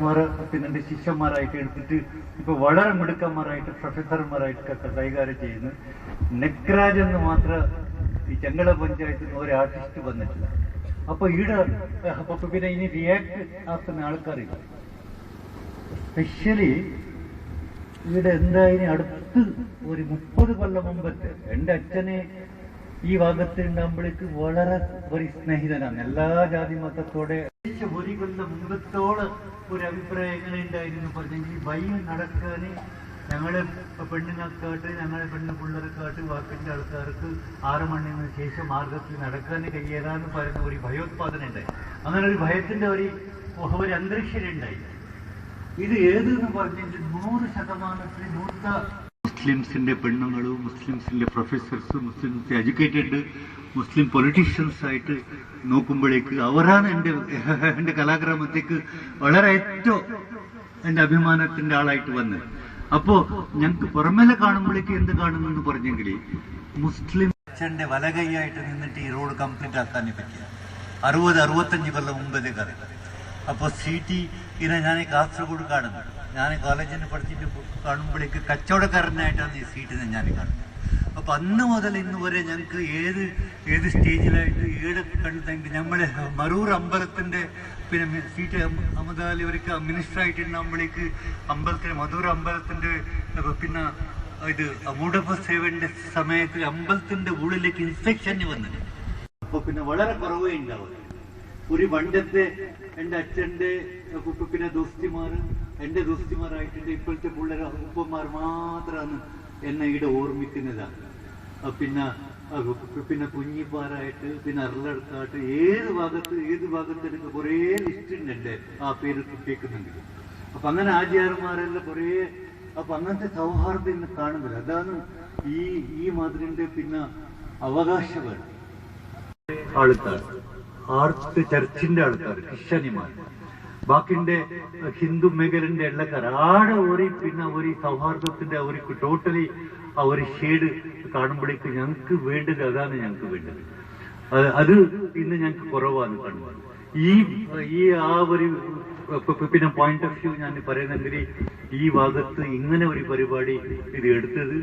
ആർട്ടിസ്റ്റ്മാരെ പിന്നെ എൻ്റെ ശിഷ്യന്മാരായിട്ട് എടുത്തിട്ട് ഇപ്പോൾ വളരെ മിടുക്കന്മാരായിട്ട് പ്രൊഫസർമാരായിട്ടൊക്കെ കൈകാര്യം ചെയ്യുന്നു. നെക്രാജ് എന്ന് മാത്രം ഈ ചെങ്ങള പഞ്ചായത്തിൽ ഒരു ആർട്ടിസ്റ്റ് വന്നിട്ടില്ല. അപ്പോൾ ഈടെ അപ്പൊ പിന്നെ ഇനി റിയാക്ട് ആക്കുന്ന ആൾക്കാരില്ല. സ്പെഷ്യലി ഇവിടെ എന്തായാലും അടുത്ത് ഒരു 30 കൊല്ലം മുമ്പത്തെ എൻ്റെ അച്ഛനെ ഈ ഭാഗത്ത് ഉണ്ടാകുമ്പോഴേക്ക് വളരെ ഒരു സ്നേഹിതനാണ്. എല്ലാ ജാതി മതത്തോടെ 1 കൊല്ലം മുമ്പത്തോളം ഒരു അഭിപ്രായം എങ്ങനെ ഉണ്ടായിരുന്നു പറഞ്ഞെങ്കിൽ വയ്യ നടക്കാൻ ഞങ്ങളെ പെണ്ണുങ്ങൾക്കാട്ട് ഞങ്ങളെ പിള്ളേർക്കാട്ട് വാക്കിൻ്റെ ആൾക്കാർക്ക് 6 മണിന് ശേഷം മാർഗത്തിൽ നടക്കാൻ കഴിയാതാന്ന് പറയുന്ന ഒരു ഭയോത്പാദനം ഉണ്ടായി. അങ്ങനെ ഒരു ഭയത്തിന്റെ ഒരു അന്തരീക്ഷം ഉണ്ടായി. ഇത് ഏതെന്ന് പറഞ്ഞെങ്കിൽ 100% മുസ്ലിംസിന്റെ പെണ്ണുങ്ങളും മുസ്ലിംസിന്റെ പ്രൊഫസേഴ്സ് മുസ്ലിംസ് എഡ്യൂക്കേറ്റഡ് മുസ്ലിം പൊളിറ്റീഷ്യൻസ് ആയിട്ട് നോക്കുമ്പോഴേക്ക് അവരാണ് എൻ്റെ കലാഗ്രാമത്തേക്ക് വളരെ ഏറ്റവും എൻ്റെ അഭിമാനത്തിന്റെ ആളായിട്ട് വന്നത്. അപ്പോ ഞങ്ങൾക്ക് പുറമേലെ കാണുമ്പോഴേക്ക് എന്ത് കാണുന്നെന്ന് പറഞ്ഞെങ്കിൽ മുസ്ലിം അച്ഛൻ്റെ വലകൈയായിട്ട് നിന്നിട്ട് ഈ റോഡ് കംപ്ലീറ്റ് ആക്കാൻ പറ്റിയ 60-65 കൊല്ലം മുമ്പേ കഥ. അപ്പോൾ സിറ്റി ഇങ്ങനെ ഞാൻ കാസർഗോഡ് കാണുന്നത്, ഞാൻ കോളേജിൽ പഠിച്ചിട്ട് കാണുമ്പോഴേക്ക് കച്ചവടക്കാരനായിട്ടാണ് ഈ സീറ്റിനെ ഞാൻ കാണുന്നത്. അപ്പൊ അന്ന് മുതൽ ഇന്ന് വരെ ഞങ്ങൾക്ക് ഏത് സ്റ്റേജിലായിട്ട് ഏതൊക്കെ കണ്ടെങ്കിൽ നമ്മളെ മറൂർ അമ്പലത്തിന്റെ പിന്നെ സീറ്റ് അഹമ്മദാലി അവർക്ക് മിനിസ്റ്റർ ആയിട്ടുണ്ടാകുമ്പോഴേക്ക് അമ്പലത്തിന് മധൂർ അമ്പലത്തിന്റെ പിന്നെ ഇത് മൂടപ്പ സേവന്റെ സമയത്ത് അമ്പലത്തിന്റെ ഉള്ളിലേക്ക് ഇൻസ്പെക്ഷൻ വന്നത്. അപ്പൊ പിന്നെ വളരെ കുറവേ ഉണ്ടാവും. ഒരു പണ്ടത്തെ എൻ്റെ അച്ഛൻ്റെ പിന്നെ ദോസ്തിമാർ എൻ്റെ ദോസ്തിമാരായിട്ടുണ്ട്. ഇപ്പോഴത്തെ പിള്ളേർ ഉപ്പന്മാർ മാത്രമാണ് എന്നെ ഇവിടെ ഓർമ്മിക്കുന്നതാണ്. പിന്നെ കുഞ്ഞിപ്പാറായിട്ട് പിന്നെ അറളെടുക്കാട്ട് ഏത് ഭാഗത്ത് എനിക്ക് കുറേ ലിസ്റ്റ് ഉണ്ട് എൻ്റെ ആ പേര് കേൾക്കുന്നുണ്ട്. അപ്പൊ അങ്ങനെ ആചാര്യന്മാരെല്ലാം കുറേ അപ്പൊ അങ്ങനത്തെ സൗഹാർദ്ദം ഇന്ന് കാണുന്നില്ല. അതാണ് ഈ മാതിരിന്റെ പിന്നെ അവകാശങ്ങൾ ആൾക്കാർ ആർട്ട് ചർച്ചിന്റെ ആൾക്കാർ ക്രിസ്ത്യാനിമാർ ബാക്കിന്റെ ഹിന്ദു മേഖലന്റെ എള്ളക്കാർ ആടെ പിന്നെ ഒരു സൗഹാർദ്ദത്തിന്റെ ഒരു ടോട്ടലി ആ ഒരു ഷെയ്ഡ് കാണുമ്പോഴേക്ക് ഞങ്ങൾക്ക് വേണ്ടത് അതാണ്. ഞങ്ങൾക്ക് വേണ്ടത് അത് ഇന്ന് ഞങ്ങൾക്ക് കുറവാണ് കാണുന്നത്. ഈ ആ ഒരു പിന്നെ പോയിന്റ് ഓഫ് വ്യൂ ഞാൻ പറയുന്നെങ്കിൽ ഈ ഭാഗത്ത് ഇങ്ങനെ ഒരു പരിപാടി ഇത് എടുത്തത്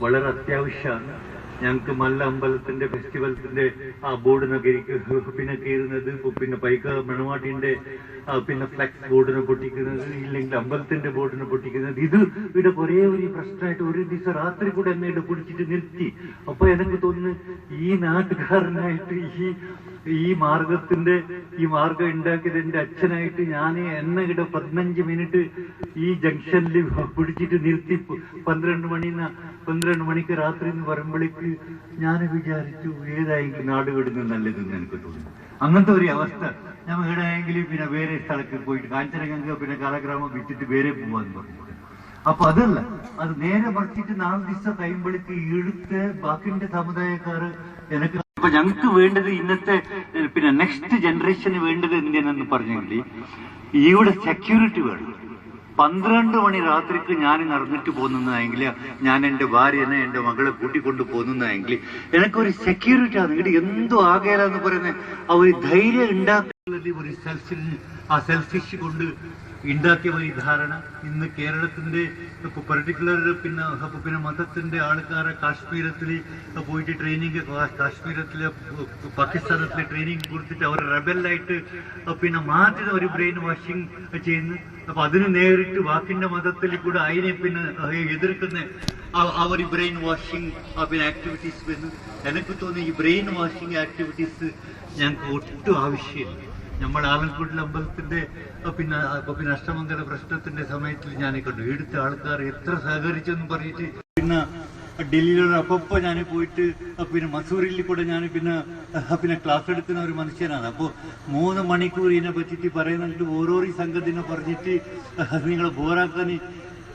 വളരെ അത്യാവശ്യമാണ്. ഞങ്ങൾക്ക് മല്ല അമ്പലത്തിന്റെ ഫെസ്റ്റിവൽസിന്റെ ആ ബോർഡ് നഗരിക്ക് പിന്നെ കയറുന്നത്, പിന്നെ പൈക്ക മണവാട്ടിന്റെ പിന്നെ ഫ്ലെക്സ് ബോർഡിനെ പൊട്ടിക്കുന്നത്, ഇല്ലെങ്കിൽ അമ്പലത്തിന്റെ ബോർഡിനെ പൊട്ടിക്കുന്നത്, ഇത് ഇവിടെ കുറേ ഒരു പ്രശ്നമായിട്ട് ഒരു ദിവസം രാത്രി കൂടെ എന്നെ ഇവിടെ പിടിച്ചിട്ട് നിർത്തി. അപ്പൊ എനിക്ക് തോന്നുന്നു ഈ നാട്ടുകാരനായിട്ട് ഈ മാർഗം ഉണ്ടാക്കിയത് എന്റെ അച്ഛനായിട്ട് ഞാൻ എന്നെ ഇവിടെ 15 മിനിറ്റ് ഈ ജംഗ്ഷനിൽ പിടിച്ചിട്ട് നിർത്തി 12 മണിക്ക് രാത്രി എന്ന് പറയുമ്പോഴേക്ക് ഞാൻ വിചാരിച്ചു ഏതായെങ്കിലും നാട് വിടുന്നത് നല്ലതെന്ന് എനിക്ക് തോന്നുന്നു. അങ്ങനത്തെ ഒരു അവസ്ഥ. ഞാൻ എവിടെയെങ്കിലും പിന്നെ വേറെ സ്ഥലത്ത് പോയിട്ട് കാഞ്ചനഗംഗ പിന്നെ കലാഗ്രാമം വിറ്റിട്ട് വേറെ പോവാന്ന് പറഞ്ഞു. അപ്പൊ അതല്ല, അത് നേരെ മറിച്ചിട്ട് 4 ദിവസം കഴിയുമ്പോഴേക്ക് ഇവിടുത്തെ ബാക്കിന്റെ സമുദായക്കാര് എനിക്ക് അപ്പൊ ഞങ്ങൾക്ക് വേണ്ടത് ഇന്നത്തെ പിന്നെ നെക്സ്റ്റ് ജനറേഷന് വേണ്ടത് എന്തിനാന്ന് പറഞ്ഞെങ്കിൽ ഇവിടെ സെക്യൂരിറ്റി വേണം. 12 മണി രാത്രിക്ക് ഞാൻ നടന്നിട്ട് പോകുന്നതെങ്കിൽ, ഞാൻ എൻ്റെ ഭാര്യനെ എൻ്റെ മകളെ കൂട്ടിക്കൊണ്ട് പോകുന്നതെങ്കിൽ എനിക്കൊരു സെക്യൂരിറ്റി ആണ്. ഇവിടെ എന്തോ ആകേലെന്ന് പറയുന്നത് ആ ഒരു ധൈര്യം ഉണ്ടാക്കുന്നത് ഒരു സെൽഫിഷ് കൊണ്ട് ഉണ്ടാക്കിയ ഒരു ധാരണ ഇന്ന് കേരളത്തിന്റെ പർട്ടിക്കുലർ പിന്നെ മതത്തിന്റെ ആൾക്കാരെ കാശ്മീരത്തിൽ പോയിട്ട് ട്രെയിനിങ്, കാശ്മീരത്തിലെ പാകിസ്ഥാനത്തിലെ ട്രെയിനിങ് കൊടുത്തിട്ട് അവർ റെബലായിട്ട് പിന്നെ മാറ്റുന്ന ഒരു ബ്രെയിൻ വാഷിംഗ് ചെയ്യുന്നു. അപ്പൊ അതിന് നേരിട്ട് വാക്കിന്റെ മതത്തിൽ കൂടെ അതിനെ പിന്നെ എതിർക്കുന്ന ആ ഒരു ബ്രെയിൻ വാഷിംഗ് പിന്നെ ആക്ടിവിറ്റീസ് വരുന്നു. എനിക്ക് തോന്നുന്നു ഈ ബ്രെയിൻ വാഷിംഗ് ആക്ടിവിറ്റീസ് ഞങ്ങൾക്ക് ഒട്ടും ആവശ്യമില്ല. നമ്മൾ ആലങ്കോട്ടിലെ അമ്പലത്തിന്റെ പിന്നെ അഷ്ടമംഗല പ്രശ്നത്തിന്റെ സമയത്തിൽ ഞാൻ കണ്ടു ഇവിടുത്തെ ആൾക്കാർ എത്ര സഹകരിച്ചെന്ന് പറഞ്ഞിട്ട്. പിന്നെ ഡൽഹിയിലുള്ള അപ്പപ്പോ ഞാൻ പോയിട്ട് പിന്നെ മസൂറിൽ കൂടെ ഞാൻ പിന്നെ ക്ലാസ് എടുക്കുന്ന ഒരു മനുഷ്യനാണ്. അപ്പോൾ 3 മണിക്കൂർ ഇതിനെ പറ്റിയിട്ട് പറയുന്നുണ്ട്. ഓരോരോ സംഘത്തിനെ പറഞ്ഞിട്ട് നിങ്ങൾ ബോറാക്കാൻ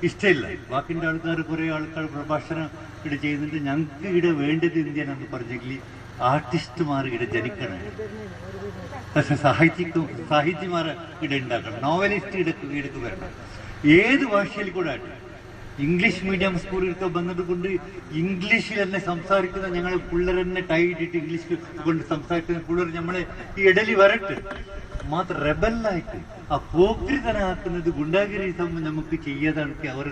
ഇഷ്ടമില്ല. ബാക്കിന്റെ ആൾക്കാർ കുറെ ആൾക്കാർ പ്രഭാഷണം ഇവിടെ ചെയ്യുന്നുണ്ട്. ഞങ്ങൾക്ക് ഇവിടെ വേണ്ടത് എന്തിനാണെന്ന് പറഞ്ഞെങ്കിൽ ആർട്ടിസ്റ്റുമാർ ഇവിടെ ജനിക്കണം, സാഹിത്യമാരെ ഇവിടെ ഉണ്ടാക്കണം, നോവലിസ്റ്റ് ഇടക്ക് വരണം. ഏത് ഭാഷയിൽ കൂടെ ആയിട്ട് ഇംഗ്ലീഷ് മീഡിയം സ്കൂളിലൊക്കെ വന്നത് കൊണ്ട് ഇംഗ്ലീഷിൽ തന്നെ സംസാരിക്കുന്ന ഞങ്ങൾ പിള്ളേർ തന്നെ ടൈ ഇട്ടിട്ട് ഇംഗ്ലീഷ് കൊണ്ട് സംസാരിക്കുന്ന പിള്ളേർ നമ്മളെ ഈ ഇടലി വരട്ടെ. മാത്രം റെബല്ലായിട്ട് ആ പോക്രിതനാക്കുന്നത് ഗുണ്ടാഗിരിസം നമുക്ക് ചെയ്യാതാണെങ്കിൽ അവർ